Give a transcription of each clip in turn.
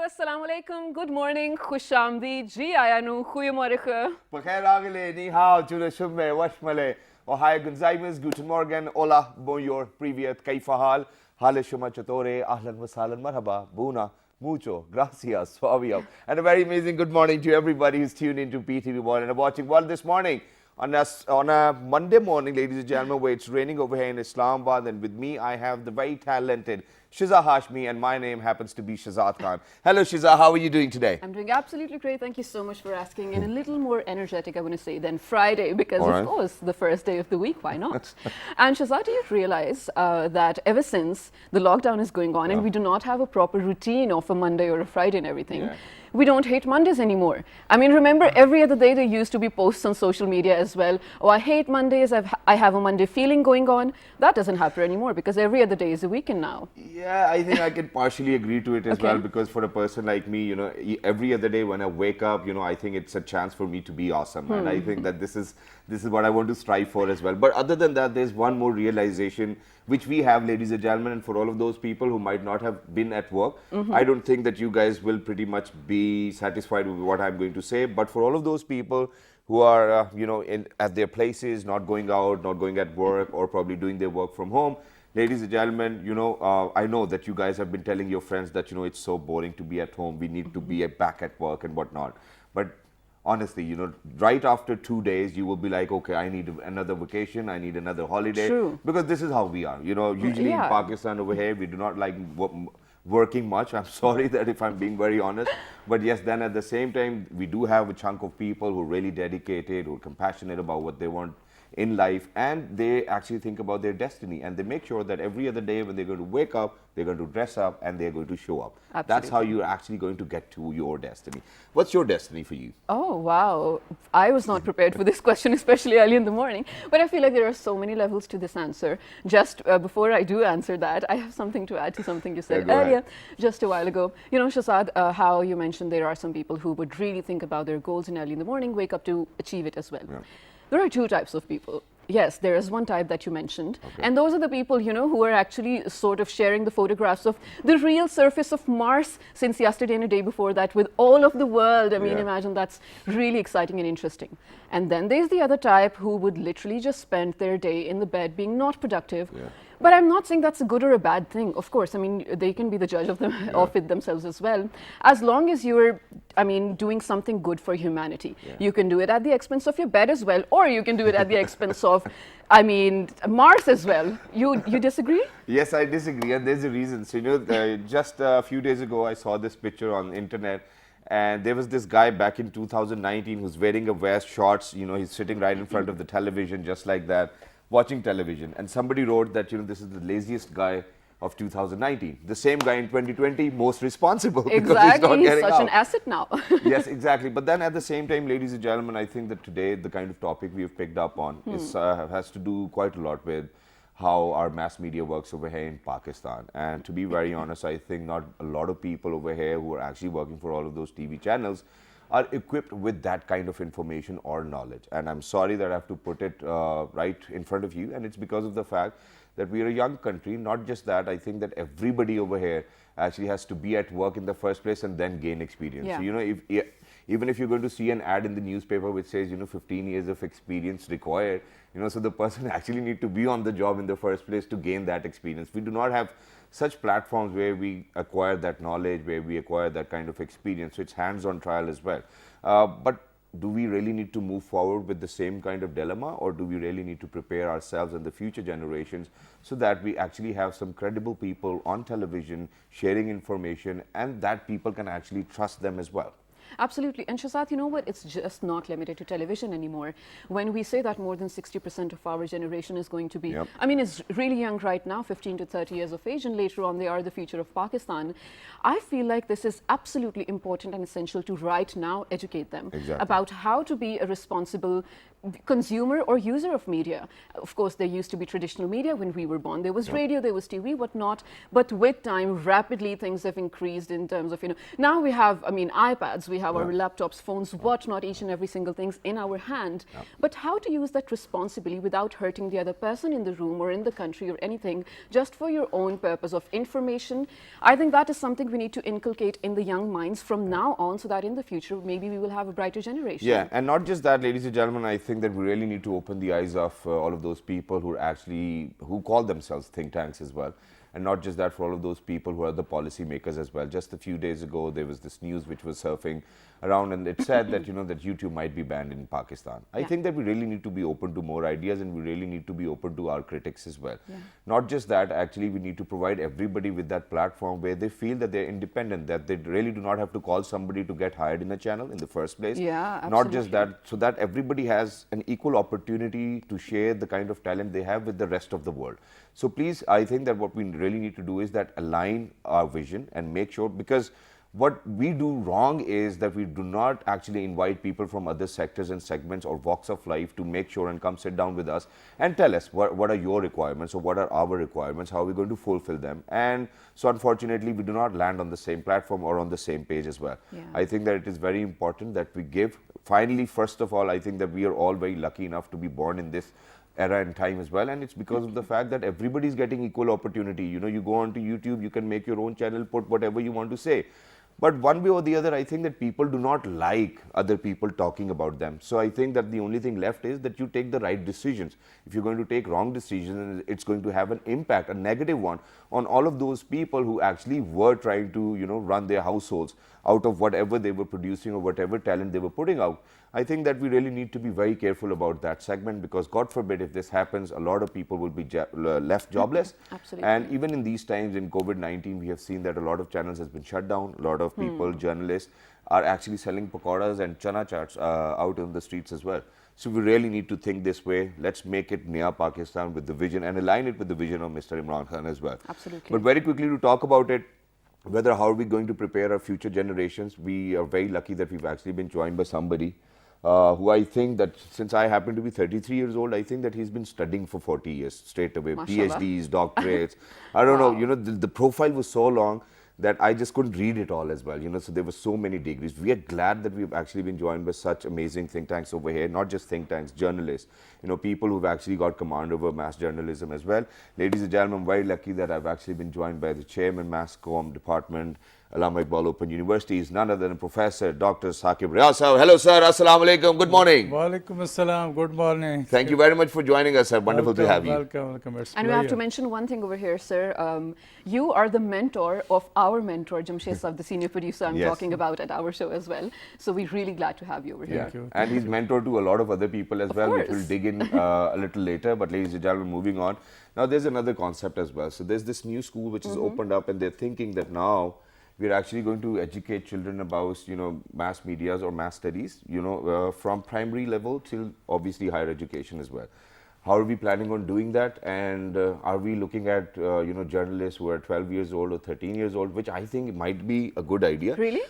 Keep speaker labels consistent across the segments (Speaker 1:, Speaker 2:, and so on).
Speaker 1: assalamu alaikum, good morning, khush aamdeed, ji aya nu, goeiemorgen.
Speaker 2: Bakhair agale, ni hao, jule shumme, washmale, ohio gonzaimas, guten morgen, hola, bonjour, privyet, kaifa hal, hale shuma chatore, ahlan wa sahlan, marhaba, buna, mucho, gracias, suaviam. And a very amazing good morning to everybody who's tuned into PTV1 and are watching one this morning. On a Monday morning, ladies and gentlemen, where it's raining over here in Islamabad, and with me I have the very talented Shiza Hashmi, and my name happens to be Shazad Khan. Hello Shiza, how are you doing today?
Speaker 1: I'm doing absolutely great, thank you so much for asking, and a little more energetic, I want to say, than Friday, because of course, the first day of the week, why not? And Shazad, do you realize that ever since the lockdown is going on, and we do not have a proper routine of a Monday or a Friday and everything, we don't hate Mondays anymore. I mean, remember every other day there used to be posts on social media as well. Oh, I hate Mondays, I have a Monday feeling going on. That doesn't happen anymore because every other day is a weekend now.
Speaker 2: Yeah, I think I can partially agree to it as well, because for a person like me, you know, every other day when I wake up, you know, I think it's a chance for me to be awesome. And I think that this is what I want to strive for as well. But other than that, there's one more realization which we have, ladies and gentlemen, and for all of those people who might not have been at work, I don't think that you guys will pretty much be satisfied with what I'm going to say. But for all of those people who are, you know, at their places, not going out, not going at work, or probably doing their work from home, ladies and gentlemen, you know, I know that you guys have been telling your friends that, you know, it's so boring to be at home, we need to be back at work and whatnot. But honestly, you know, right after 2 days, you will be like, okay, I need another vacation, I need another holiday.
Speaker 1: True.
Speaker 2: Because this is how we are. You know, usually in Pakistan over here, we do not like working much. I'm sorry that if I'm being very honest. But yes, then at the same time, we do have a chunk of people who are really dedicated, who are compassionate about what they want in life, and they actually think about their destiny, and they make sure that every other day when they're going to wake up, they're going to dress up and they're going to show up.
Speaker 1: Absolutely.
Speaker 2: That's how you're actually going to get to your destiny. What's your destiny for you?
Speaker 1: Oh, wow. I was not prepared for this question, especially early in the morning. But I feel like there are so many levels to this answer. Just before I do answer that, I have something to add to something you said earlier, just a while ago. You know, Shazad, how you mentioned there are some people who would really think about their goals in early in the morning, wake up to achieve it as well. There are two types of people. Yes, there is one type that you mentioned. And those are the people, you know, who are actually sort of sharing the photographs of the real surface of Mars since yesterday and a day before that with all of the world. I mean, imagine that's really exciting and interesting. And then there's the other type who would literally just spend their day in the bed being not productive. But I'm not saying that's a good or a bad thing. Of course, I mean, they can be the judge of of it themselves as well. As long as you're, I mean, doing something good for humanity. You can do it at the expense of your bed as well, or you can do it at the expense of, I mean, Mars as well. You disagree?
Speaker 2: Yes, I disagree, and there's a reason. So, you know, just a few days ago, I saw this picture on the internet, and there was this guy back in 2019 who's wearing a vest, shorts, you know, he's sitting right in front of the television, just like that, watching television. And somebody wrote that, you know, this is the laziest guy of 2019. The same guy in 2020, most responsible because he's not getting
Speaker 1: such
Speaker 2: out.
Speaker 1: an asset now.
Speaker 2: Yes, exactly. But then at the same time, ladies and gentlemen, I think that today the kind of topic we've picked up on is, has to do quite a lot with how our mass media works over here in Pakistan. And to be very honest, I think not a lot of people over here who are actually working for all of those TV channels are equipped with that kind of information or knowledge. And I'm sorry that I have to put it right in front of you, and it's because of the fact that we are a young country. Not just that, I think that everybody over here actually has to be at work in the first place and then gain experience. So, you know, even if you're going to see an ad in the newspaper which says, you know, 15 years of experience required, you know, so the person actually need to be on the job in the first place to gain that experience. We do not have such platforms where we acquire that knowledge, where we acquire that kind of experience. So it's hands-on trial as well. But do we really need to move forward with the same kind of dilemma, or do we really need to prepare ourselves and the future generations so that we actually have some credible people on television sharing information, and that people can actually trust them as well?
Speaker 1: Absolutely. And Shazad, you know what? It's just not limited to television anymore. When we say that more than 60% of our generation is going to be, I mean, it's really young right now, 15 to 30 years of age, and later on they are the future of Pakistan. I feel like this is absolutely important and essential to right now educate them about how to be a responsible consumer or user of media. Of course, there used to be traditional media when we were born. There was radio, there was TV, whatnot. But with time, rapidly things have increased in terms of, you know, now we have, I mean, iPads we have our laptops, phones, whatnot, each and every single thing's in our hand. But how to use that responsibly without hurting the other person in the room or in the country or anything, just for your own purpose of information. I think that is something we need to inculcate in the young minds from now on, so that in the future maybe we will have a brighter generation.
Speaker 2: Yeah, and not just that, ladies and gentlemen, I think that we really need to open the eyes of all of those people who call themselves think tanks as well. And not just that, for all of those people who are the policy makers as well. Just a few days ago, there was this news which was surfing around, and it said that, that YouTube might be banned in Pakistan. I think that we really need to be open to more ideas, and we really need to be open to our critics as well. Not just that, actually, we need to provide everybody with that platform where they feel that they're independent, that they really do not have to call somebody to get hired in a channel in the first place.
Speaker 1: Yeah,
Speaker 2: not just that, so that everybody has an equal opportunity to share the kind of talent they have with the rest of the world. So please, I think that what we really need to do is that align our vision and make sure, because what we do wrong is that we do not actually invite people from other sectors and segments or walks of life to make sure and come sit down with us and tell us what are your requirements or what are our requirements, how are we going to fulfill them. And so unfortunately, we do not land on the same platform or on the same page as well. I think that it is very important that we give. Finally, first of all, I think that we are all very lucky enough to be born in this era and time as well, and it's because of the fact that everybody is getting equal opportunity. You go onto YouTube, you can make your own channel, put whatever you want to say. But one way or the other, I think that people do not like other people talking about them. So I think that the only thing left is that you take the right decisions. If you're going to take wrong decisions, it's going to have an impact, a negative one, on all of those people who actually were trying to, run their households out of whatever they were producing or whatever talent they were putting out. I think that we really need to be very careful about that segment, because God forbid if this happens, a lot of people will be left jobless.
Speaker 1: Absolutely.
Speaker 2: And even in these times in COVID-19, we have seen that a lot of channels has been shut down. A lot of people, journalists, are actually selling pakoras and chana chaats out on the streets as well. So we really need to think this way. Let's make it Naya Pakistan with the vision and align it with the vision of Mr. Imran Khan as well.
Speaker 1: Absolutely.
Speaker 2: But very quickly to talk about it, whether how are we going to prepare our future generations, we are very lucky that we've actually been joined by somebody who I think that, since I happen to be 33 years old, I think that he's been studying for 40 years straight away.
Speaker 1: Mashallah.
Speaker 2: PhDs, doctorates. I don't know, the profile was so long that I just couldn't read it all as well, so there were so many degrees. We are glad that we've actually been joined by such amazing think tanks over here, not just think tanks, journalists, people who've actually got command over mass journalism as well. Ladies and gentlemen, I'm very lucky that I've actually been joined by the chairman, Mass Comm Department, Allama Iqbal Open University, is none other than Professor Dr. Saqib Riyaz. Hello, sir. Assalamu alaikum. Good morning.
Speaker 3: Walaikum assalam. Good morning.
Speaker 2: Thank you very much for joining us, sir. Wonderful to have you.
Speaker 3: Welcome.
Speaker 1: And we have to mention one thing over here, sir. You are the mentor of our mentor, Jamshed Sab, the senior producer I'm talking about at our show as well. So we're really glad to have you over here.
Speaker 3: Thank you.
Speaker 2: And he's mentor to a lot of other people as well,
Speaker 1: course.
Speaker 2: which we'll dig in a little later. But ladies and gentlemen, moving on. Now, there's another concept as well. So there's this new school which is opened up, and they're thinking that now we're actually going to educate children about, mass medias or mass studies, from primary level till obviously higher education as well. How are we planning on doing that? And are we looking at, journalists who are 12 years old or 13 years old, which I think might be a good idea.
Speaker 1: Really?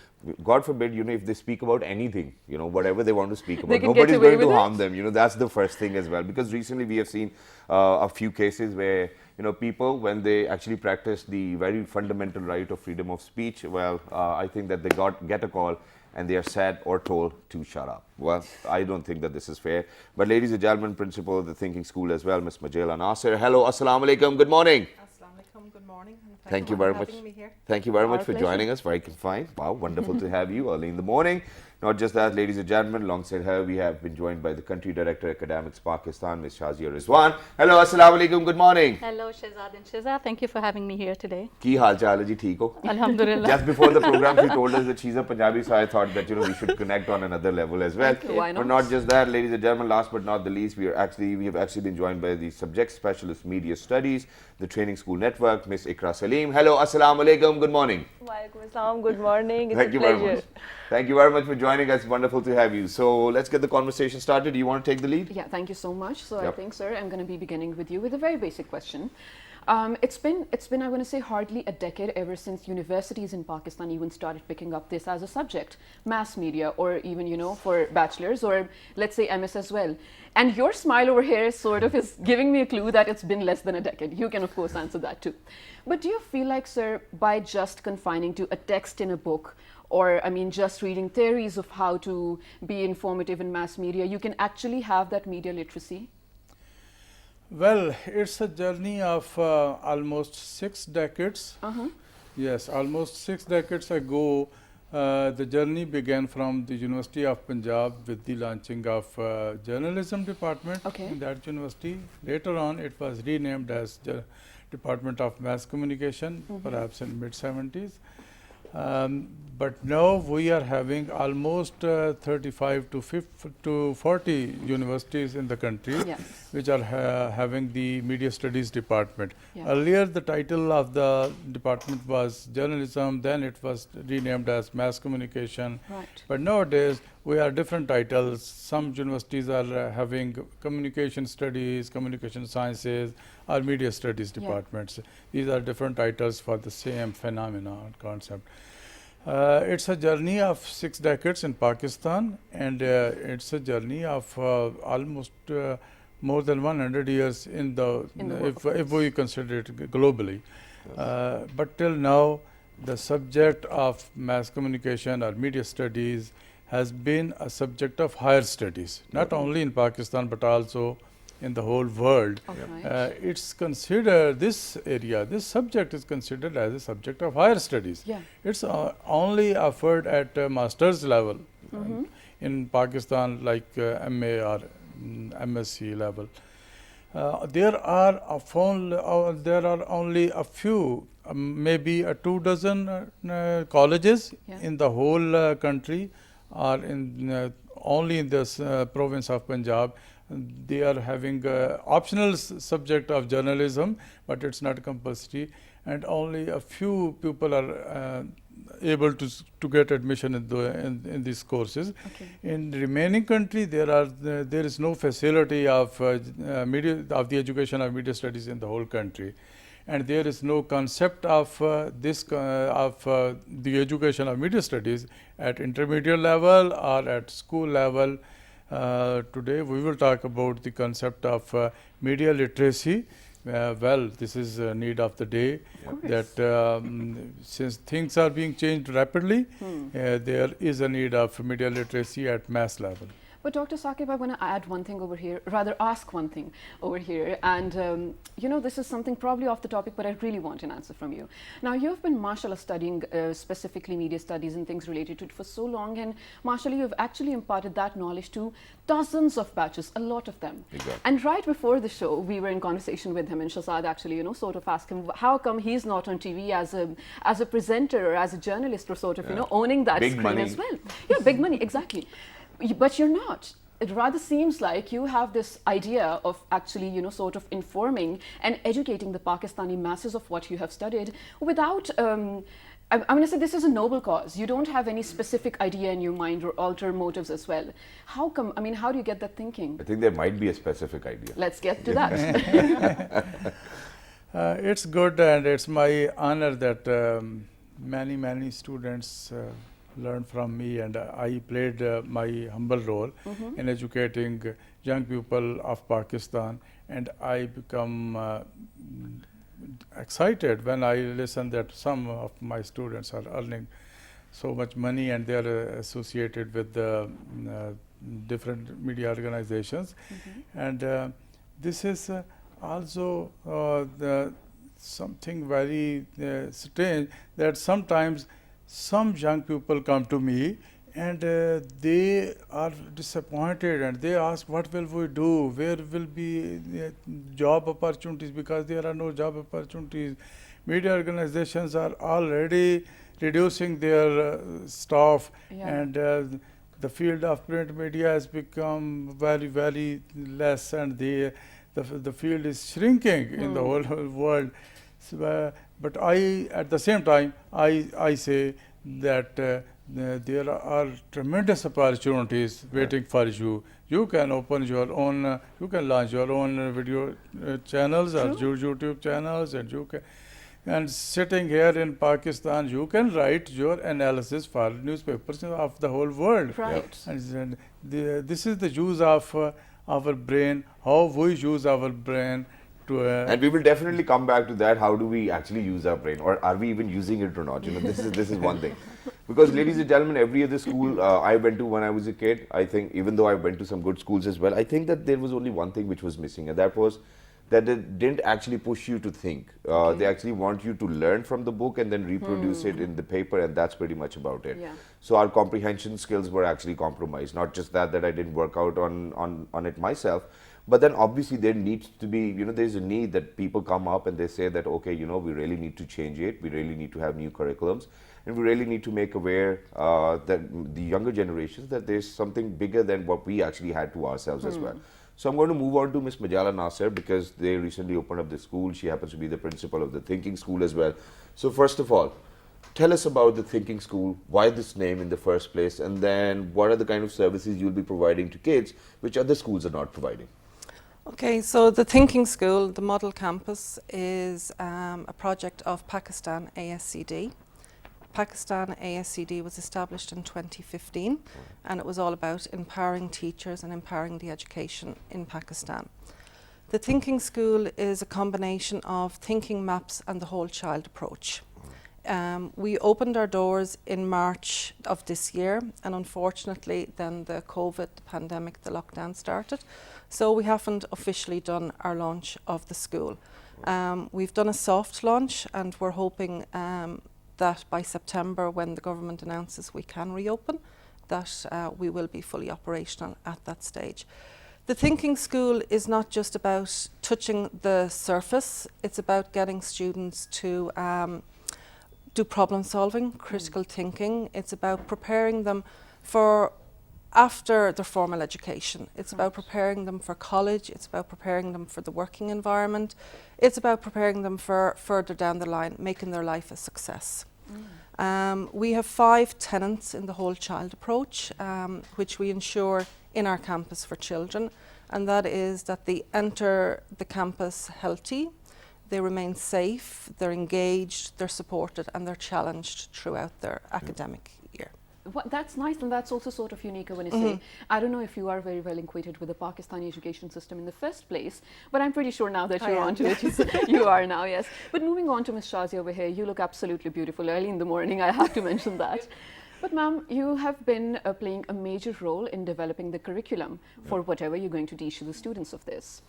Speaker 2: God forbid, if they speak about anything, whatever they want to speak
Speaker 1: They
Speaker 2: about,
Speaker 1: can
Speaker 2: nobody's
Speaker 1: get away
Speaker 2: going to
Speaker 1: with
Speaker 2: harm
Speaker 1: it?
Speaker 2: them. That's the first thing as well. Because recently we have seen a few cases where, people, when they actually practice the very fundamental right of freedom of speech, well, I think that they get a call and they are said or told to shut up. Well, I don't think that this is fair. But ladies and gentlemen, principal of the Thinking School as well, Ms. Majela Nasir. Hello, assalamu alaikum, good morning.
Speaker 4: Assalamu alaikum, good morning. And
Speaker 2: Thank you very much.
Speaker 4: having me here.
Speaker 2: Thank you very much
Speaker 1: Our
Speaker 2: for
Speaker 1: pleasure.
Speaker 2: joining us. Very fine. Wow, wonderful to have you early in the morning. Not just that, ladies and gentlemen, alongside her, we have been joined by the Country Director, Academics Pakistan, Ms. Shazia Rizwan. Hello, assalamu alaikum, good morning.
Speaker 4: Hello, Shehzad and Shiza. Thank you for having me here today.
Speaker 2: Ki hal chal hai ji, theek ho?
Speaker 4: Alhamdulillah.
Speaker 2: Just before the program, she told us that she's a Punjabi, so I thought that we should connect on another level as well.
Speaker 1: Okay, why not?
Speaker 2: But not just that, ladies and gentlemen, last but not the least, we have actually been joined by the Subject Specialist Media Studies, the Training School Network, Ms. Ikra Salim. Hello, assalamu alaikum, good morning.
Speaker 5: Walaikum assalam. Good morning. It's
Speaker 2: Thank
Speaker 5: a
Speaker 2: you
Speaker 5: pleasure.
Speaker 2: very much. Thank you very much for joining us. Wonderful to have you. So let's get the conversation started. Do you want to take the lead?
Speaker 1: Yeah, thank you so much. So I
Speaker 2: Yep.
Speaker 1: think, sir, I'm going to be beginning with you with a very basic question. It's been I want to say hardly a decade ever since universities in Pakistan even started picking up this as a subject, mass media, or even for bachelors or let's say MS as well. And your smile over here is giving me a clue that it's been less than a decade. You can of course answer that too. But do you feel like, sir, by just confining to a text in a book or I mean just reading theories of how to be informative in mass media, you can actually have that media literacy?
Speaker 3: Well, it's a journey of almost 6 decades. Yes, almost 6 decades ago, the journey began from the University of Punjab with the launching of journalism department in that university. Later on, it was renamed as Department of Mass Communication, perhaps in mid-70s. But now we are having almost 35 to 40 universities in the country, which are having the media studies department. Earlier, the title of the department was journalism, then it was renamed as mass communication. But nowadays, we have different titles. Some universities are having communication studies, communication sciences, or media studies departments. These are different titles for the same phenomenon concept. It's a journey of 6 decades in Pakistan, and it's a journey of almost more than 100 years in the if we consider it globally. But till now, the subject of mass communication or media studies has been a subject of higher studies, not only in Pakistan but also in the whole world. It's considered, this area, this subject is considered as a subject of higher studies. It's only offered at master's level in Pakistan, like MA or MSc level. There are only a few, maybe 24 colleges in the whole country, or in only in this province of Punjab. They are having optional subject of journalism, but it's not compulsory, and only a few people are able to get admission in these courses. In the remaining country, there is no facility of the education of media studies in the whole country, and there is no concept of the education of media studies at intermediate level or at school level. Today we will talk about the concept of media literacy. Well, this is a need of the day, that since things are being changed rapidly, there is a need of media literacy at mass level.
Speaker 1: But Dr. Saqib, I want to add one thing over here, rather ask one thing over here. And, you know, this is something probably off the topic, but I really want an answer from you. Now, you've been, mashallah, studying specifically media studies and things related to it for so long. And, mashallah, you've actually imparted that knowledge to dozens of batches, a lot of them. And right before the show, we were in conversation with him, and Shahzad actually, you know, sort of asked him, how come he's not on TV as a presenter or as a journalist, or sort of, you know, owning that
Speaker 2: big
Speaker 1: screen
Speaker 2: money
Speaker 1: as well. Yeah, big money, exactly. But you're not. It rather seems like you have this idea of actually, you know, sort of informing and educating the Pakistani masses of what you have studied without, I'm going to say this is a noble cause. You don't have any specific idea in your mind or ulterior motives as well. How come, I mean, how do you get that thinking?
Speaker 2: I think there might be a specific idea.
Speaker 1: Let's get to that.
Speaker 3: It's good, and it's my honor that many students learned from me, and I played my humble role in educating young people of Pakistan, and I become excited when I listen that some of my students are earning so much money and they are associated with different media organizations. And this is also something very strange, that sometimes some young people come to me and they are disappointed and they ask, what will we do? Where will be job opportunities? Because there are no job opportunities. Media organizations are already reducing their staff, and the field of print media has become very less, and the field is shrinking in the whole world. So, but at the same time, I say that there are tremendous opportunities waiting for you. You can open your own, you can launch your own video channels or YouTube channels, and you can. And sitting here in Pakistan, you can write your analysis for newspapers of the whole world. And this is the use of our brain, how we use our brain
Speaker 2: And we will definitely come back to that. How do we actually use our brain, or are we even using it or not? You know, this is one thing. Because, ladies and gentlemen, every other school I went to when I was a kid, I think, even though I went to some good schools as well, I think that there was only one thing which was missing, and that was that they didn't actually push you to think. They actually want you to learn from the book and then reproduce it in the paper, and that's pretty much about it.
Speaker 1: Yeah.
Speaker 2: So our comprehension skills were actually compromised. Not just that I didn't work out on it myself, but then obviously there needs to be, you know, there's a need that people come up and they say that, okay, you know, we really need to change it. We really need to have new curriculums, and we really need to make aware that the younger generations that there's something bigger than what we actually had to ourselves as well. So I'm going to move on to Ms. Majala Nasser, because they recently opened up the school. She happens to be the principal of the Thinking School as well. So first of all, tell us about the Thinking School, why this name in the first place, and then what are the kind of services you'll be providing to kids which other schools are not providing?
Speaker 6: Okay, so the Thinking School, the model campus, is a project of Pakistan ASCD. Pakistan ASCD was established in 2015, and it was all about empowering teachers and empowering the education in Pakistan. The Thinking School is a combination of thinking maps and the whole child approach. We opened our doors in March of this year, and unfortunately then the COVID pandemic, the lockdown started, so we haven't officially done our launch of the school. We've done a soft launch, and we're hoping that by September, when the government announces we can reopen, that we will be fully operational at that stage. The Thinking School is not just about touching the surface, it's about getting students to do problem solving, critical thinking. It's about preparing them for after their formal education. It's about preparing them for college, it's about preparing them for the working environment, it's about preparing them for further down the line, making their life a success. We have 5 tenets in the whole child approach, which we ensure in our campus for children, and that is that they enter the campus healthy, they remain safe, they're engaged, they're supported, and they're challenged throughout their academic year.
Speaker 1: That's nice, and that's also sort of unique when you say, I don't know if you are very well acquainted with the Pakistani education system in the first place, but I'm pretty sure now that you're onto it, you are now, yes. But moving on to Ms. Shazia over here, you look absolutely beautiful early in the morning, I have to mention that. But ma'am, you have been playing a major role in developing the curriculum for whatever you're going to teach to the students of this.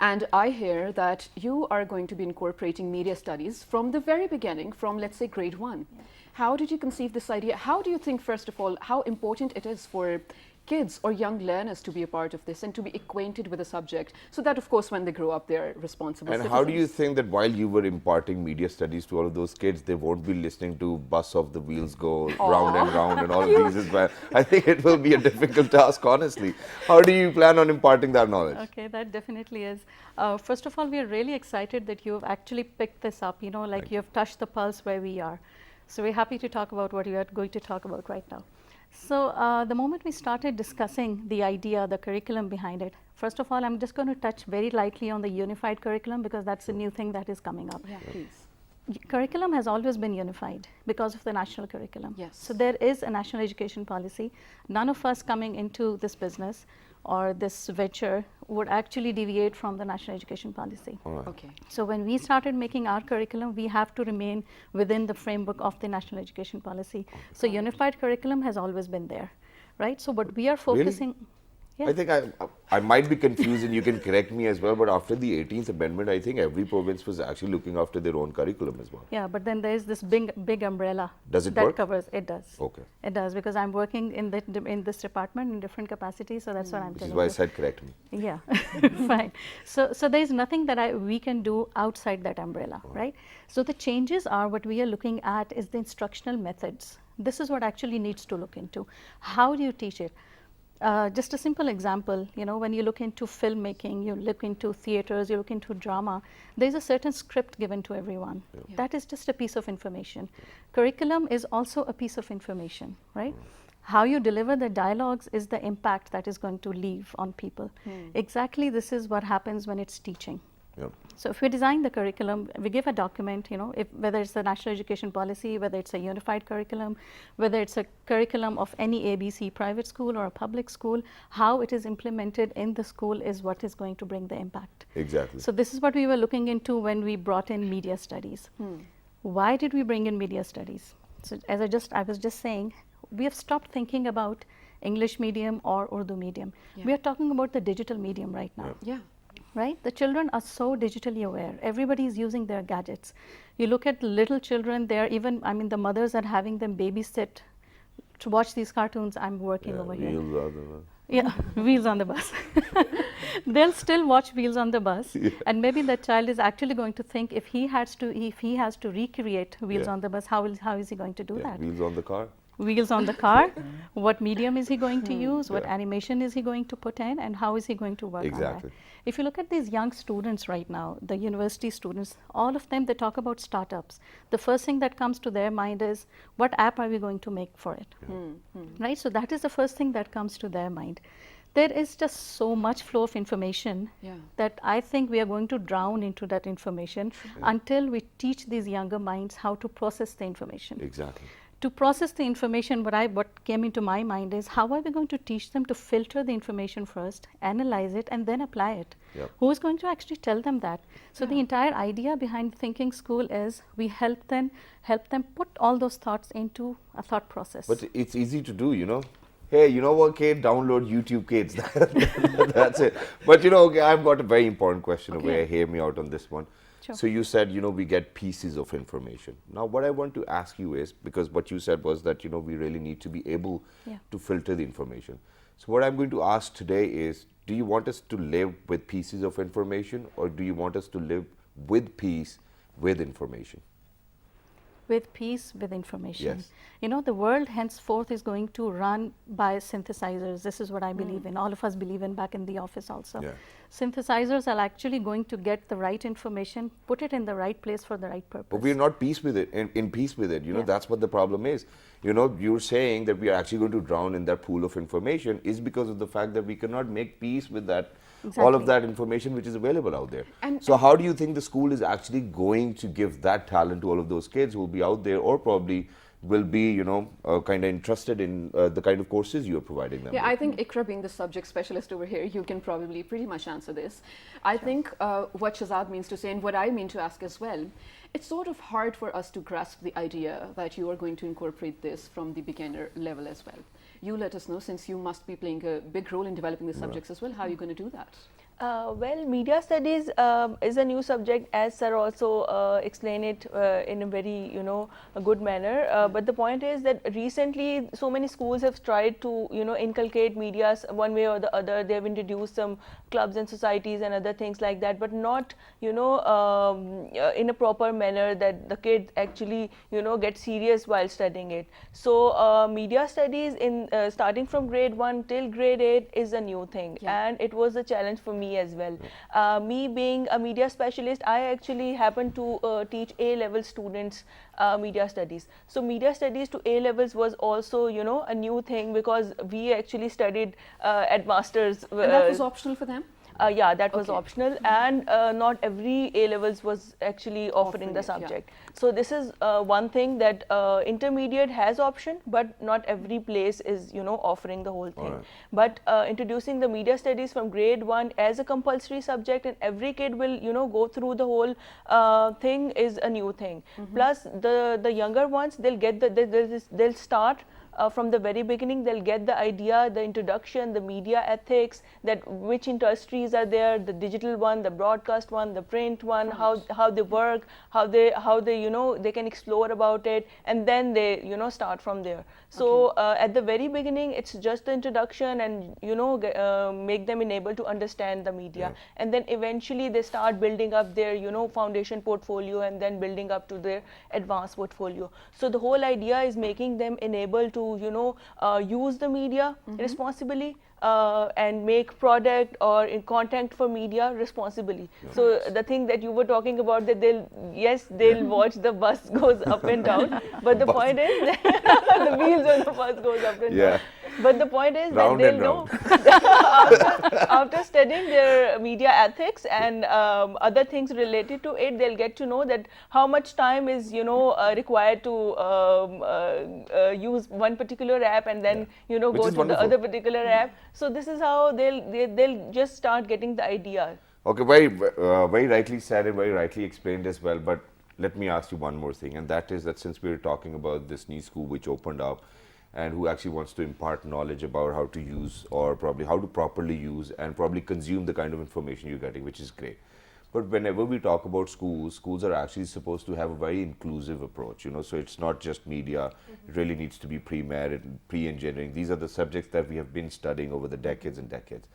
Speaker 1: And I hear that you are going to be incorporating media studies from the very beginning, from let's say grade 1. How did you conceive this idea? How do you think, first of all, how important it is for kids or young learners to be a part of this and to be acquainted with the subject, so that of course when they grow up they're responsible
Speaker 2: And
Speaker 1: citizens?
Speaker 2: how do you think that while you were imparting media studies to all of those kids, they won't be listening to Bus of the Wheels Go round and round and all of these as well? I think it will be a difficult task, honestly. How do you plan on imparting that knowledge?
Speaker 4: Okay, that definitely is. First of all, we are really excited that you have actually picked this up, you know, like you have touched the pulse where we are. So we're happy to talk about what you are going to talk about right now. So the moment we started discussing the idea, the curriculum behind it, first of all, I'm just going to touch very lightly on the unified curriculum, because that's a new thing that is coming up.
Speaker 1: Yeah, please.
Speaker 4: Curriculum has always been unified because of the national curriculum.
Speaker 1: Yes.
Speaker 4: So there is a national education policy. None of us coming into this business or this venture would actually deviate from the national education policy.
Speaker 1: Okay.
Speaker 4: So when we started making our curriculum, we have to remain within the framework of the national education policy. So unified curriculum has always been there, right? So what we are focusing. Yeah.
Speaker 2: I think I might be confused, and you can correct me as well, but after the 18th Amendment, I think every province was actually looking after their own curriculum as well.
Speaker 4: Yeah, but then there is this big umbrella.
Speaker 2: Does it
Speaker 4: that
Speaker 2: work?
Speaker 4: covers, it does.
Speaker 2: Okay.
Speaker 4: It does, because I'm working in this department in different capacities, so that's what I'm
Speaker 2: Which
Speaker 4: telling
Speaker 2: is why I
Speaker 4: you.
Speaker 2: said correct me.
Speaker 4: Yeah, fine. So there is nothing that we can do outside that umbrella, right? So the changes are, what we are looking at is the instructional methods. This is what actually needs to look into. How do you teach it? Just a simple example, you know, when you look into filmmaking, you look into theaters, you look into drama, there's a certain script given to everyone. Yeah. That is just a piece of information. Curriculum is also a piece of information, right? How you deliver the dialogues is the impact that is going to leave on people. Exactly, this is what happens when it's teaching.
Speaker 2: Yep.
Speaker 4: So if we design the curriculum, we give a document, you know, if, whether it's the national education policy, whether it's a unified curriculum, whether it's a curriculum of any ABC private school or a public school, how it is implemented in the school is what is going to bring the impact.
Speaker 2: Exactly.
Speaker 4: So this is what we were looking into when we brought in media studies. Why did we bring in media studies? So as I was just saying, we have stopped thinking about English medium or Urdu medium.
Speaker 1: Yeah.
Speaker 4: We are talking about the digital medium right now.
Speaker 1: Yeah.
Speaker 4: Right? The children are so digitally aware. Everybody is using their gadgets. You look at little children, they're even, I mean, the mothers are having them babysit to watch these cartoons. I'm working over here.
Speaker 2: Wheels are the
Speaker 4: Yeah, Wheels on the Bus. They'll still watch Wheels on the Bus, and maybe that child is actually going to think if he has to recreate Wheels
Speaker 2: Yeah.
Speaker 4: on the Bus, how is he going to do that?
Speaker 2: Wheels on the car.
Speaker 4: Wheels on the car, what medium is he going to use, what
Speaker 2: Yeah.
Speaker 4: animation is he going to put in, and how is he going to work on
Speaker 2: Exactly.
Speaker 4: that. If you look at these young students right now, the university students, all of them, they talk about startups. The first thing that comes to their mind is, what app are we going to make for it? Right? So that is the first thing that comes to their mind. There is just so much flow of information
Speaker 1: Yeah.
Speaker 4: that I think we are going to drown into that information until we teach these younger minds how to process the information.
Speaker 2: Exactly.
Speaker 4: To process the information, what came into my mind is, how are we going to teach them to filter the information first, analyze it, and then apply it?
Speaker 2: Yep.
Speaker 4: Who is going to actually tell them that? So the entire idea behind Thinking School is we help them put all those thoughts into a thought process.
Speaker 2: But it's easy to do, you know. Hey, you know what, kid? Download YouTube Kids. That's it. But you know, okay, I've got a very important question over here. Hear me out on this one.
Speaker 4: Sure.
Speaker 2: So you said, you know, we get pieces of information. Now, what I want to ask you is, because what you said was that, you know, we really need to be able to filter the information. So what I'm going to ask today is, do you want us to live with pieces of information, or do you want us to live with peace with information?
Speaker 4: With peace, with information.
Speaker 2: Yes.
Speaker 4: You know, the world henceforth is going to run by synthesizers. This is what I believe in. All of us believe in back in the office also.
Speaker 2: Yeah.
Speaker 4: Synthesizers are actually going to get the right information, put it in the right place for the right purpose.
Speaker 2: But we're not peace with it, in peace with it. You know,
Speaker 4: Yeah.
Speaker 2: that's what the problem is. You know, you're saying that we are actually going to drown in that pool of information is because of the fact that we cannot make peace with that, all of
Speaker 4: Exactly.
Speaker 2: that information which is available out there.
Speaker 1: And-
Speaker 2: So how do you think the school is actually going to give that talent to all of those kids who will be out there, or probably will be, you know, kind of interested in the kind of courses you are providing them
Speaker 1: Yeah,
Speaker 2: with?
Speaker 1: I think Ikra, being the subject specialist over here, you can probably pretty much answer this. I think what Shahzad means to say, and what I mean to ask as well, it's sort of hard for us to grasp the idea that you are going to incorporate this from the beginner level as well. You let us know, since you must be playing a big role in developing the subjects as well, how are you going to do that?
Speaker 5: Well, media studies is a new subject, as sir also explained it in a very, a good manner. But the point is that recently so many schools have tried to, inculcate media one way or the other. They have introduced some clubs and societies and other things like that, but not, in a proper manner that the kids actually, get serious while studying it. So media studies in starting from grade 1 till grade 8 is a new thing, and it was a challenge for me as well. Me being a media specialist, I actually happen to teach A-level students media studies. So media studies to A-levels was also, a new thing, because we actually studied at masters.
Speaker 1: And that was optional for them?
Speaker 5: Yeah, that was
Speaker 1: Okay.
Speaker 5: optional, and not every A-levels was actually offering the
Speaker 1: it, yeah.
Speaker 5: subject. So this is one thing, that intermediate has option, but not every place is, offering the whole thing.
Speaker 2: Alright.
Speaker 5: But introducing the media studies from grade 1 as a compulsory subject, and every kid will, go through the whole thing, is a new thing. Plus the younger ones, they'll get they'll start from the very beginning. They'll get the idea, the introduction, the media ethics, that which industries are there, the digital one, the broadcast one, the print one, how they work, how they they can explore about it, and then they start from there. So at the very beginning, it's just the introduction, and make them enabled to understand the media, and then eventually they start building up their foundation portfolio, and then building up to their advanced portfolio. So the whole idea is making them enabled to use the media responsibly, and make product or in content for media responsibly. So the thing that you were talking about, that they'll watch the bus goes up and down, but the point is the wheels on the bus goes up and
Speaker 2: Yeah.
Speaker 5: down. But the point is that
Speaker 2: Round
Speaker 5: they'll
Speaker 2: and
Speaker 5: know
Speaker 2: round.
Speaker 5: after studying their media ethics and other things related to it, they'll get to know that how much time is required to use one particular app and then
Speaker 2: Which
Speaker 5: go
Speaker 2: is
Speaker 5: to the
Speaker 2: wonderful.
Speaker 5: other particular app. So this is how they'll just start getting the idea.
Speaker 2: Okay, very rightly said and very rightly explained as well. But let me ask you one more thing, and that is that since we are talking about this new school which opened up, and who actually wants to impart knowledge about how to use or probably how to properly use and probably consume the kind of information you're getting, which is great. But whenever we talk about schools, schools are actually supposed to have a very inclusive approach, so it's not just media, it really needs to be pre-med and pre-engineering. These are the subjects that we have been studying over the decades and decades.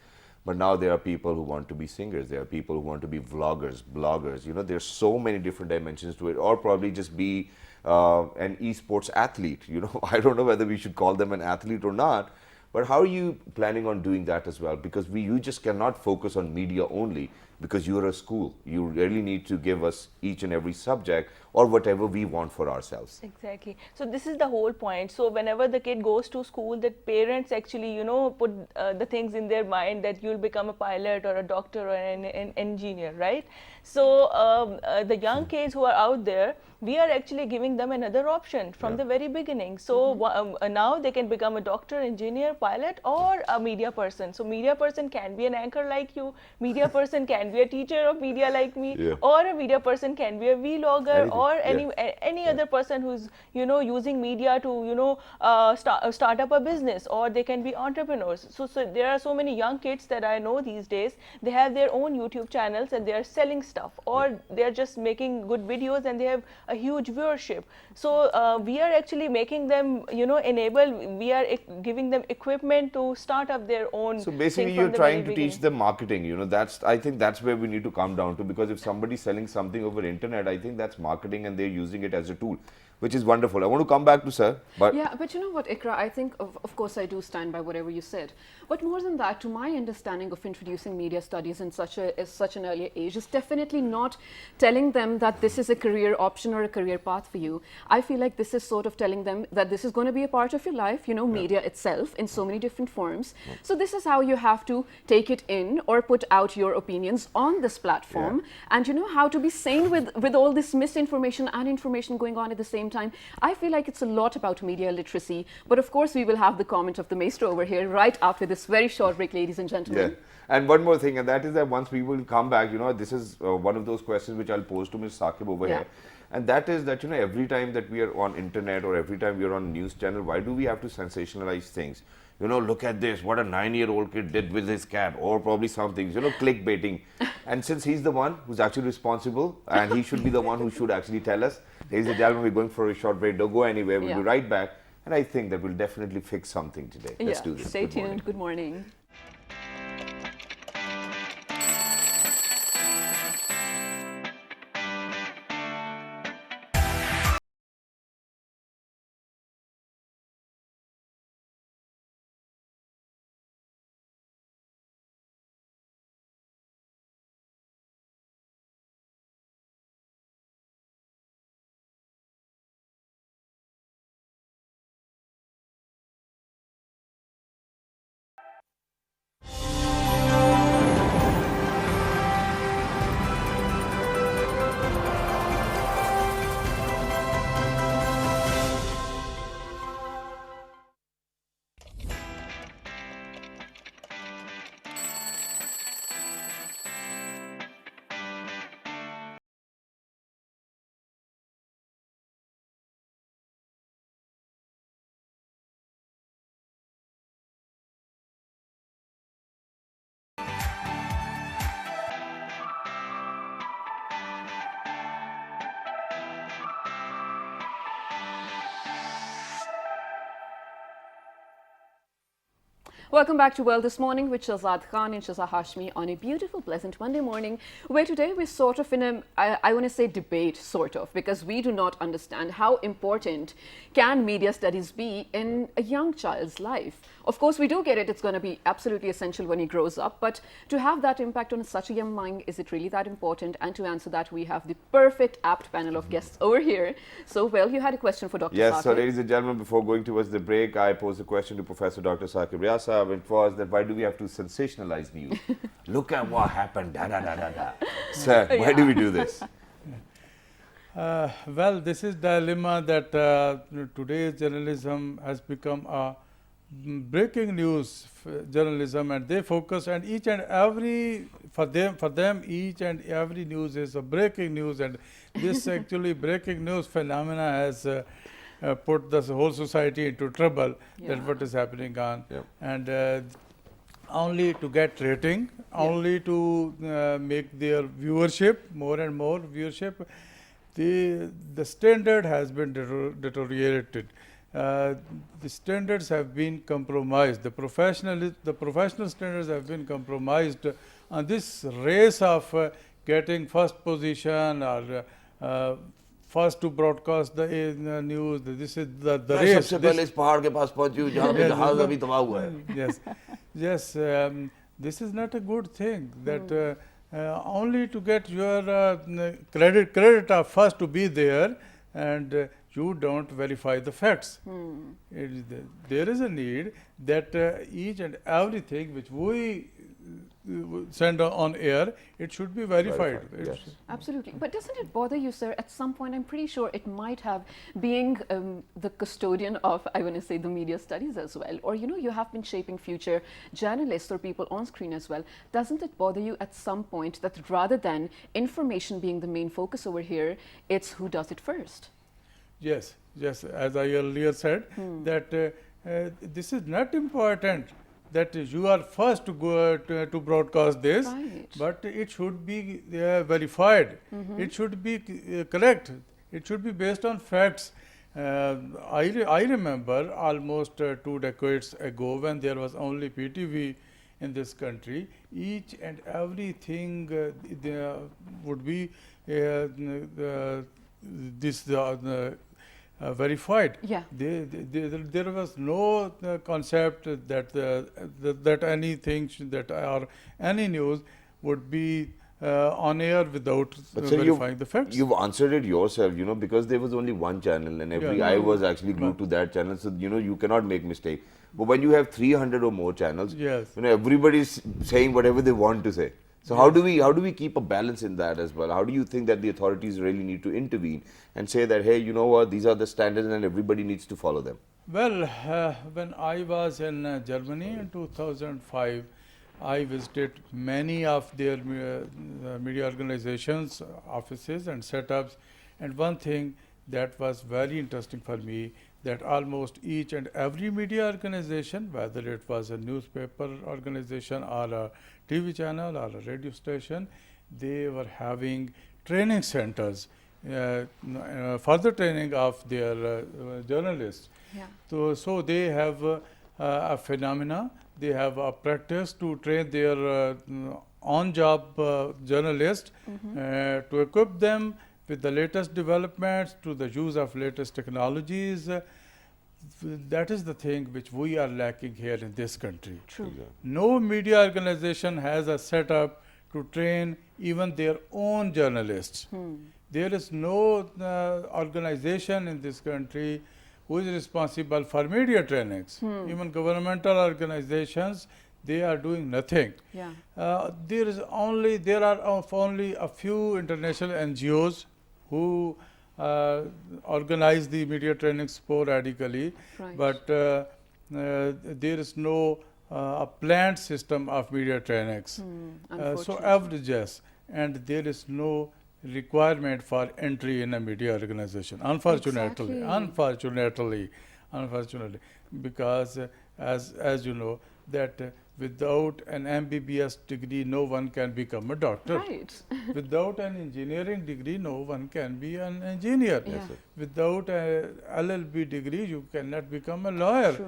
Speaker 2: But now there are people who want to be singers, there are people who want to be vloggers, bloggers, there's so many different dimensions to it, or probably just be an esports athlete. I don't know whether we should call them an athlete or not, but how are you planning on doing that as well? Because you just cannot focus on media only, because you're a school. You really need to give us each and every subject or whatever we want for ourselves.
Speaker 5: Exactly. So this is the whole point. So whenever the kid goes to school, that parents actually, put the things in their mind that you'll become a pilot or a doctor or an engineer, right? So the young kids who are out there, we are actually giving them another option from the very beginning. So now they can become a doctor, engineer, pilot, or a media person. So media person can be an anchor like you. Media person can be a teacher of media like me, or a media person can be a vlogger, or any other person who's using media to start up a business, or they can be entrepreneurs. So there are so many young kids that I know these days. They have their own YouTube channels and they are selling stuff, or they are just making good videos and they have a huge viewership. So we are actually making them we are giving them equipment to start up their own.
Speaker 2: So basically you're trying to teach them marketing. I think that's where we need to come down to, because if somebody's selling something over internet, I think that's marketing and they're using it as a tool, which is wonderful. I want to come back to sir, but
Speaker 1: yeah, but you know what, Ikra, I think of course I do stand by whatever you said, but more than that, to my understanding of introducing media studies in such an early age is definitely not telling them that this is a career option or a career path for you. I feel like this is sort of telling them that this is going to be a part of your life, media itself in so many different forms. So this is how you have to take it in or put out your opinions on this platform, and how to be sane with all this misinformation and information going on at the same time. I feel like it's a lot about media literacy, but of course we will have the comment of the maestro over here right after this very short break, ladies and gentlemen.
Speaker 2: yeah. And one more thing, and that is that once we will come back, this is one of those questions which I'll pose to Ms. Saqib over here. And that is that, every time that we are on internet or every time we are on news channel, why do we have to sensationalize things? Look at this, what a 9-year-old kid did with his cat, or probably some things, clickbaiting. And since he's the one who's actually responsible, and he should be the one who should actually tell us, ladies and gentlemen, we're going for a short break, don't go anywhere, we'll be right back. And I think that we'll definitely fix something today. Let's do this.
Speaker 1: Stay tuned. Good morning. Welcome back to World This Morning with Shahzad Khan and Shaza Hashmi on a beautiful, pleasant Monday morning, where today we're sort of in a, I want to say debate, sort of, because we do not understand how important can media studies be in a young child's life. Of course, we do get it, it's going to be absolutely essential when he grows up, but to have that impact on such a young mind, is it really that important? And to answer that, we have the perfect, apt panel of guests over here. So, well, you had a question for Dr.
Speaker 2: Yes, so
Speaker 1: Saqib.
Speaker 2: ladies and gentlemen, before going towards the break, I posed a question to Professor Dr. Saqib Riasa. It was that why do we have to sensationalize news? Look at what happened, da da da da da. Sir, why do we do this?
Speaker 3: Well, this is dilemma that today's journalism has become a breaking news journalism, and they focus, and each and every for them each and every news is a breaking news, and this actually breaking news phenomena has put the whole society into trouble. That what is happening on, and only to get rating, only to make their viewership more and more viewership. The standard has been deteriorated. The standards have been compromised. The professional standards have been compromised on this race of getting first position or first to broadcast the news. This is the race. Yes, this is not a good thing. That only to get your credit of first to be there, and you don't verify the facts. There is a need that each and everything which we send on air, it should be verified.
Speaker 2: Yes.
Speaker 1: Absolutely. But doesn't it bother you, sir, at some point? I'm pretty sure it might have, being the custodian of, I want to say, the media studies as well, or, you know, you have been shaping future journalists or people on screen as well. Doesn't it bother you at some point that rather than information being the main focus over here, it's who does it first?
Speaker 3: Yes, as I earlier said, that this is not important that you are first to go to broadcast this, but it should be verified. It should be correct. It should be based on facts. I remember almost 2 decades ago, when there was only PTV in this country, each and everything there would be verified.
Speaker 1: Yeah.
Speaker 3: There was no concept that anything or any news would be on air without verifying the facts.
Speaker 2: You've answered it yourself, you know, because there was only one channel and every eye was actually glued to that channel. So, you know, you cannot make mistake. But when you have 300 or more channels, you know, everybody's saying whatever they want to say. So how do we keep a balance in that as well? How do you think that the authorities really need to intervene and say that, hey, you know what, these are the standards and everybody needs to follow them?
Speaker 3: Well, when I was in Germany in 2005, I visited many of their media organizations, offices and setups, and one thing that was very interesting for me, that almost each and every media organization, whether it was a newspaper organization or a TV channel or a radio station, they were having training centers, further training of their journalists. So they have a phenomena, they have a practice to train their on-job journalists, to equip them with the latest developments, to the use of latest technologies. That is the thing which we are lacking here in this country.
Speaker 1: True.
Speaker 3: No media organization has a setup to train even their own journalists. There is no organization in this country who is responsible for media trainings. Even governmental organizations, they are doing nothing. There are only a few international NGOs who organize the media training sporadically, but there is no planned system of media trainings. So averages, and there is no requirement for entry in a media organization, unfortunately. Because as you know, that without an MBBS degree, no one can become a doctor. Without an engineering degree, no one can be an engineer. Without a LLB degree, you cannot become a lawyer.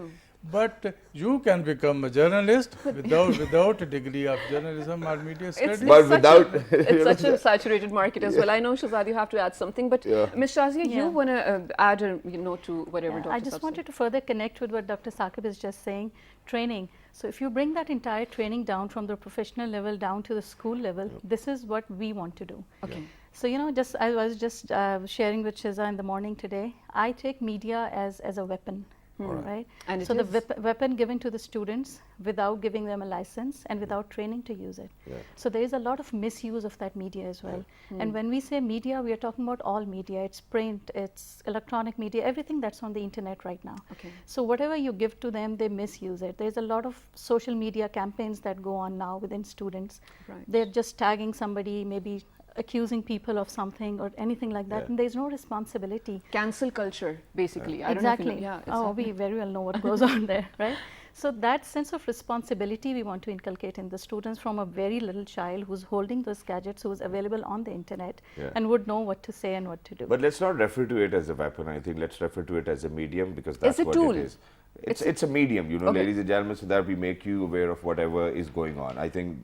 Speaker 3: but you can become a journalist without a degree of journalism or media studies.
Speaker 2: But
Speaker 1: such
Speaker 2: without-
Speaker 1: it's such a saturated market as well. I know, Shahzad, you have to add something, but Ms. Shazia,
Speaker 4: Yeah.
Speaker 1: you want to add a, to whatever
Speaker 4: Yeah,
Speaker 1: Dr.
Speaker 4: I just
Speaker 1: Saab
Speaker 4: wanted
Speaker 1: said.
Speaker 4: to further connect with what Dr. Saqib is just saying, training. So if you bring that entire training down from the professional level down to the school level, this is what we want to do.
Speaker 1: Okay.
Speaker 4: So, just I was just sharing with Shiza in the morning today, I take media as a weapon, right?
Speaker 1: And
Speaker 4: so
Speaker 1: it
Speaker 4: the
Speaker 1: is.
Speaker 4: weapon given to the students without giving them a license and without training to use it.
Speaker 2: Yeah.
Speaker 4: So there is a lot of misuse of that media as well. And when we say media, we are talking about all media. It's print, it's electronic media, everything that's on the internet right now.
Speaker 1: Okay.
Speaker 4: So whatever you give to them, they misuse it. There's a lot of social media campaigns that go on now within students.
Speaker 1: Right.
Speaker 4: They're just tagging somebody, maybe accusing people of something or anything like that,
Speaker 2: Yeah.
Speaker 4: and there's no responsibility.
Speaker 1: Cancel culture, basically. I
Speaker 4: Exactly.
Speaker 1: don't know if you know. Yeah,
Speaker 4: Oh,
Speaker 1: exactly.
Speaker 4: we very well know what goes on there, right? So that sense of responsibility we want to inculcate in the students from a very little child who's holding those gadgets, who's available on the internet,
Speaker 2: Yeah.
Speaker 4: and would know what to say and what to do.
Speaker 2: But let's not refer to it as a weapon. I think let's refer to it as a medium, because that's
Speaker 1: a
Speaker 2: what
Speaker 1: tool.
Speaker 2: it is. It's a medium,
Speaker 1: Okay.
Speaker 2: ladies and gentlemen, so that we make you aware of whatever is going on. I think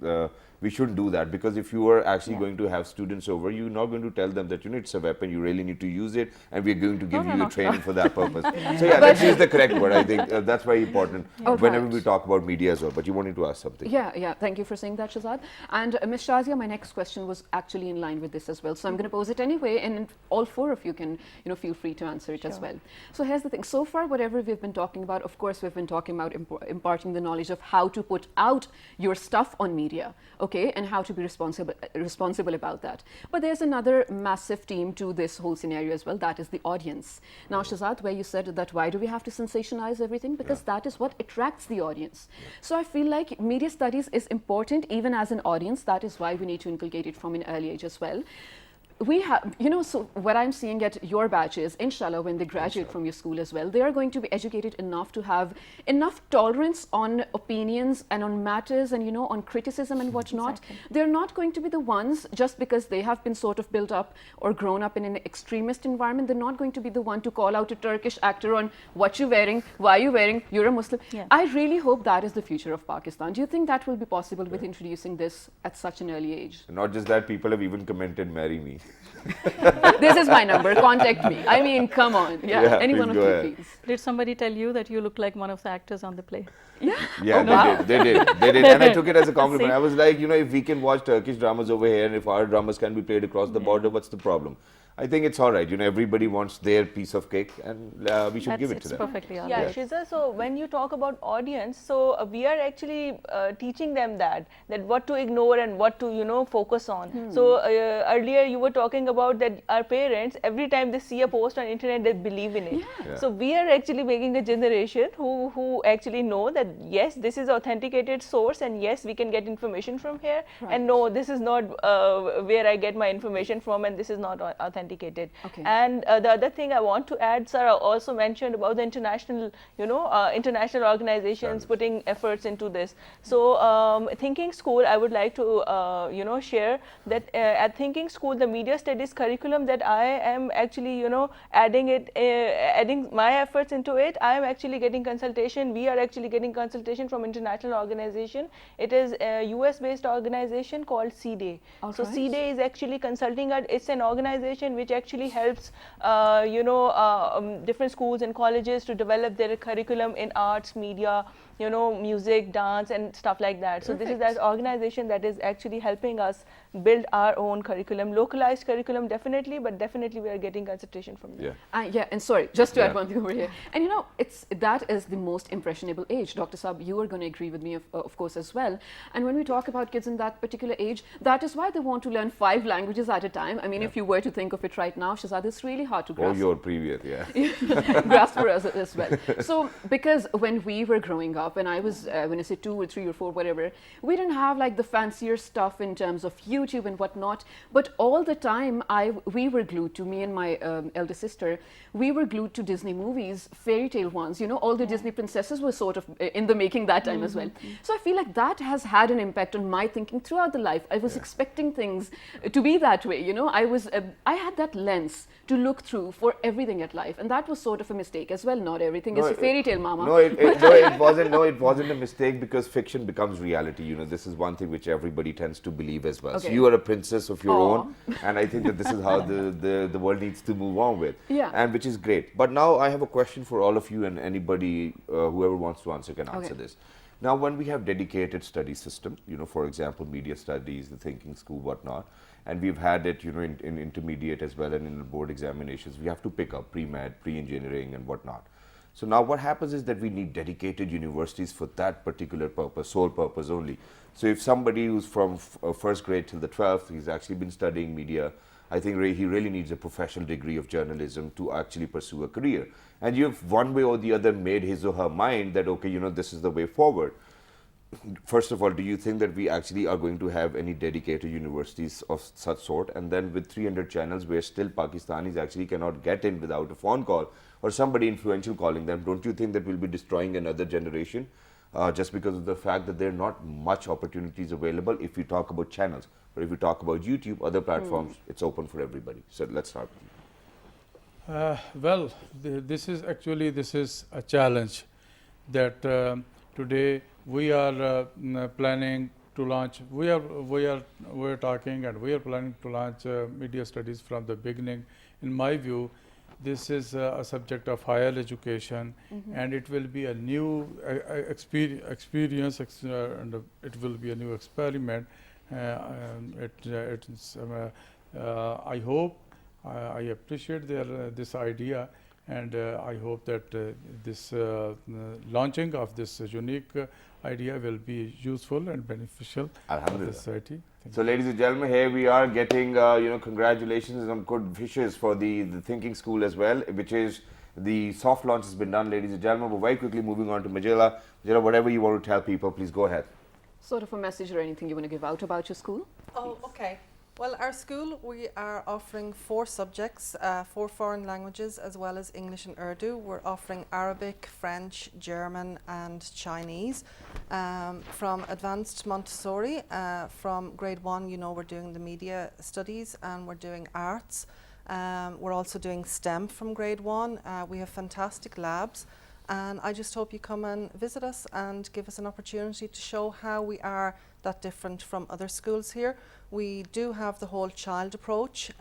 Speaker 2: we shouldn't do that, because if you are actually
Speaker 4: Yeah.
Speaker 2: going to have students over, you're not going to tell them that it's a weapon, you really need to use it, and we're going to give
Speaker 4: no,
Speaker 2: you
Speaker 4: not
Speaker 2: a training
Speaker 4: at
Speaker 2: for that purpose. So yeah, let's use the correct word. I think that's very important
Speaker 1: Oh,
Speaker 2: whenever
Speaker 1: right.
Speaker 2: we talk about media as well. But you wanted to ask something.
Speaker 1: Yeah. Thank you for saying that, Shahzad. And Ms. Shazia, my next question was actually in line with this as well. So I'm going to pose it anyway, and all four of you can, feel free to answer it as
Speaker 4: Sure.
Speaker 1: well. So here's the thing. So far, whatever we've been talking about, of course, we've been talking about imparting the knowledge of how to put out your stuff on media, okay, and how to be responsible about that. But there's another massive theme to this whole scenario as well. That is the audience. Now, Shahzad, where you said that why do we have to sensationalize everything? Because that is what attracts the audience. So I feel like media studies is important even as an audience. That is why we need to inculcate it from an early age as well. We have, so what I'm seeing at your batches, inshallah, when they graduate from your school as well, they are going to be educated enough to have enough tolerance on opinions and on matters and, on criticism and whatnot.
Speaker 4: Exactly.
Speaker 1: They're not going to be the ones, just because they have been sort of built up or grown up in an extremist environment, they're not going to be the one to call out a Turkish actor on what you're wearing, why you're wearing, you're a Muslim.
Speaker 4: Yeah.
Speaker 1: I really hope that is the future of Pakistan. Do you think that will be possible with introducing this at such an early age?
Speaker 2: Not just that, people have even commented, "Marry me."
Speaker 1: This is my number, contact me. I mean, come on.
Speaker 2: Yeah,
Speaker 1: Any
Speaker 2: please
Speaker 1: one of
Speaker 2: go
Speaker 1: you,
Speaker 2: ahead.
Speaker 1: please.
Speaker 4: Did somebody tell you that you look like one of the actors on the play?
Speaker 2: Yeah,
Speaker 1: wow.
Speaker 2: they did. And I took it as a compliment. I was like, if we can watch Turkish dramas over here and if our dramas can be played across the border, what's the problem? I think it's all right. Everybody wants their piece of cake, and we should give it to
Speaker 4: It's
Speaker 2: them.
Speaker 4: perfectly all
Speaker 5: Yeah,
Speaker 4: right.
Speaker 5: Shiza, so when you talk about audience, so we are actually teaching them that what to ignore and what to, focus on. So earlier you were talking about that our parents, every time they see a post on internet, they believe in it.
Speaker 2: Yeah.
Speaker 5: So we are actually making a generation who actually know that yes, this is authenticated source, and yes, we can get information from here, and no, this is not where I get my information from, and this is not authenticated.
Speaker 1: Okay.
Speaker 5: And the other thing I want to add, Sarah also mentioned about the international, international organizations putting efforts into this. So Thinking School, I would like to, share that at Thinking School, the media studies curriculum that I am actually, adding my efforts into it, I am actually getting consultation. We are actually getting consultation from international organization. It is a US-based organization called CDE.
Speaker 1: All
Speaker 5: So
Speaker 1: right.
Speaker 5: CDE is actually consulting. It's an organization which actually helps, different schools and colleges to develop their curriculum in arts, media, music, dance, and stuff like that. So this is that organization that is actually helping us build our own curriculum, localized curriculum, definitely, but definitely we are getting consultation from them.
Speaker 2: Yeah.
Speaker 1: And sorry, just to add
Speaker 2: Yeah.
Speaker 1: one thing over here. And that is the most impressionable age. Dr. Saab, you are going to agree with me, of course, as well. And when we talk about kids in that particular age, that is why they want to learn 5 languages at a time. I mean, if you were to think of it right now, Shahzad, it's really hard to
Speaker 2: Oh,
Speaker 1: grasp.
Speaker 2: your previous, yeah.
Speaker 1: Grasp for us as well. So, because when we were growing up, up, when I was, when I say 2 or 3 or 4, whatever, we didn't have like the fancier stuff in terms of YouTube and whatnot. But all the time, we were glued to, me and my elder sister, we were glued to Disney movies, fairy tale ones. You know, all the Disney princesses were sort of in the making that time as well. So I feel like that has had an impact on my thinking throughout the life. I was expecting things to be that way. You know, I had that lens to look through for everything at life, and that was sort of a mistake as well. Not everything is a fairy tale, mama.
Speaker 2: No, it wasn't. No, it wasn't a mistake, because fiction becomes reality. You know, this is one thing which everybody tends to believe as well. So
Speaker 1: Okay.
Speaker 2: you are a princess of your own, and I think that this is how the world needs to move on with.
Speaker 1: Yeah.
Speaker 2: And which is great. But now I have a question for all of you, and anybody whoever wants to answer can answer
Speaker 1: Okay.
Speaker 2: this. Now, when we have dedicated study system, you know, for example, media studies, the thinking school, whatnot, and we've had it, you know, in intermediate as well, and in the board examinations, we have to pick up pre-med, pre-engineering and whatnot. So now what happens is that we need dedicated universities for that particular purpose, sole purpose only. So if somebody who's from first grade till the 12th, he's actually been studying media, I think he really needs a professional degree of journalism to actually pursue a career. And you've one way or the other made his or her mind that, okay, you know, this is the way forward. First of all, do you think that we actually are going to have any dedicated universities of such sort? And then with 300 channels where still Pakistanis actually cannot get in without a phone call or somebody influential calling them, don't you think that we'll be destroying another generation just because of the fact that there are not much opportunities available if we talk about channels? But if we talk about YouTube, other platforms, it's open for everybody. So let's start.
Speaker 3: Well, this is a challenge that today we are planning to launch. We are talking and we are planning to launch media studies from the beginning. In my view, this is a subject of higher education, and it will be a new experience, and it will be a new experiment. I hope, I appreciate this idea, and I hope that this launching of this unique idea will be useful and beneficial to the society.
Speaker 2: So, ladies and gentlemen, here we are getting, you know, congratulations and good wishes for the thinking school as well, which is the soft launch has been done, ladies and gentlemen. But very quickly moving on to Majella. Majella, whatever you want to tell people, please go ahead.
Speaker 1: Sort of a message or anything you want to give out about your school?
Speaker 6: Oh, okay. Well, our school, we are offering 4 subjects, 4 foreign languages, as well as English and Urdu. We're offering Arabic, French, German and Chinese. From advanced Montessori, from grade 1, you know, we're doing the media studies and we're doing arts. We're also doing STEM from grade 1. We have fantastic labs. And I just hope you come and visit us and give us an opportunity to show how we are that different from other schools here. We do have the whole child approach,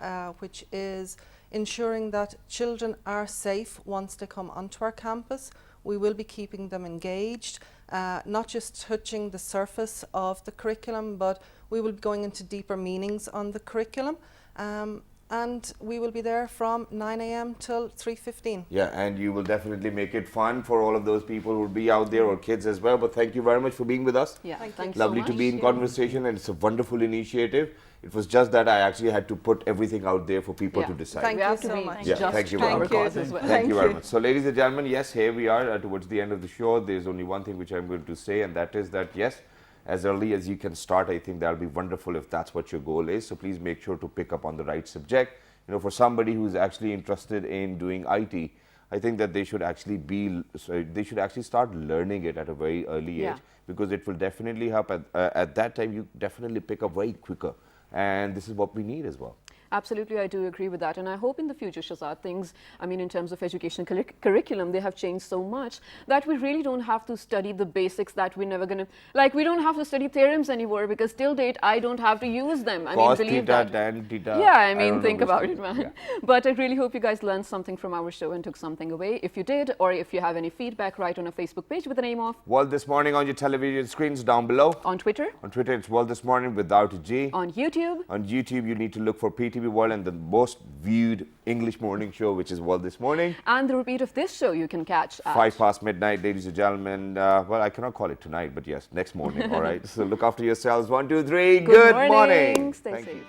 Speaker 6: which is ensuring that children are safe once they come onto our campus. We will be keeping them engaged, not just touching the surface of the curriculum, but we will be going into deeper meanings on the curriculum. And we will be there from 9 a.m. till 3:15.
Speaker 2: Yeah, and you will definitely make it fun for all of those people who will be out there, or kids as well. But thank you very much for being with us.
Speaker 1: Yeah, thanks
Speaker 2: Lovely
Speaker 1: so
Speaker 2: to
Speaker 1: much.
Speaker 2: be in conversation, and it's a wonderful initiative. It was just that I actually had to put everything out there for people
Speaker 1: Yeah.
Speaker 2: to decide.
Speaker 6: Thank
Speaker 1: We
Speaker 6: you
Speaker 1: have to
Speaker 6: so
Speaker 1: be
Speaker 6: much.
Speaker 2: Yeah,
Speaker 1: just
Speaker 2: thank you
Speaker 1: to
Speaker 2: very
Speaker 1: our
Speaker 2: much.
Speaker 1: cause as well.
Speaker 2: Thank you very much. So, ladies and gentlemen, yes, here we are towards the end of the show. There's only one thing which I'm going to say, and that is that, yes, as early as you can start, I think that'll be wonderful if that's what your goal is. So please make sure to pick up on the right subject. You know, for somebody who's actually interested in doing IT, I think that they should actually start learning it at a very early age, because it will definitely help. At that time, you definitely pick up very quicker, and this is what we need as well.
Speaker 1: Absolutely, I do agree with that. And I hope in the future, Shahzad, things, I mean, in terms of education curriculum, they have changed so much that we really don't have to study the basics that we're never going to, like, we don't have to study theorems anymore, because till date, I don't have to use them. I
Speaker 2: Cos
Speaker 1: mean, believe
Speaker 2: theta,
Speaker 1: that.
Speaker 2: tan theta.
Speaker 1: Yeah, I
Speaker 2: don't
Speaker 1: mean,
Speaker 2: know
Speaker 1: think
Speaker 2: which
Speaker 1: about
Speaker 2: thing.
Speaker 1: it, man.
Speaker 2: Yeah.
Speaker 1: But I really hope you guys learned something from our show and took something away. If you did, or if you have any feedback, write on our Facebook page with the name of
Speaker 2: World This Morning on your television screens down below.
Speaker 1: on Twitter,
Speaker 2: On Twitter, it's World This Morning without a G.
Speaker 1: on YouTube.
Speaker 2: On YouTube, you need to look for PTV World and the most viewed English morning show, which is World This Morning.
Speaker 1: And the repeat of this show you can catch at
Speaker 2: 5 past midnight, ladies and gentlemen. Well, I cannot call it tonight, but yes, next morning, all right? So look after yourselves. 1, 2, 3. Good morning.
Speaker 1: Stay
Speaker 2: Thank
Speaker 1: safe.
Speaker 2: you.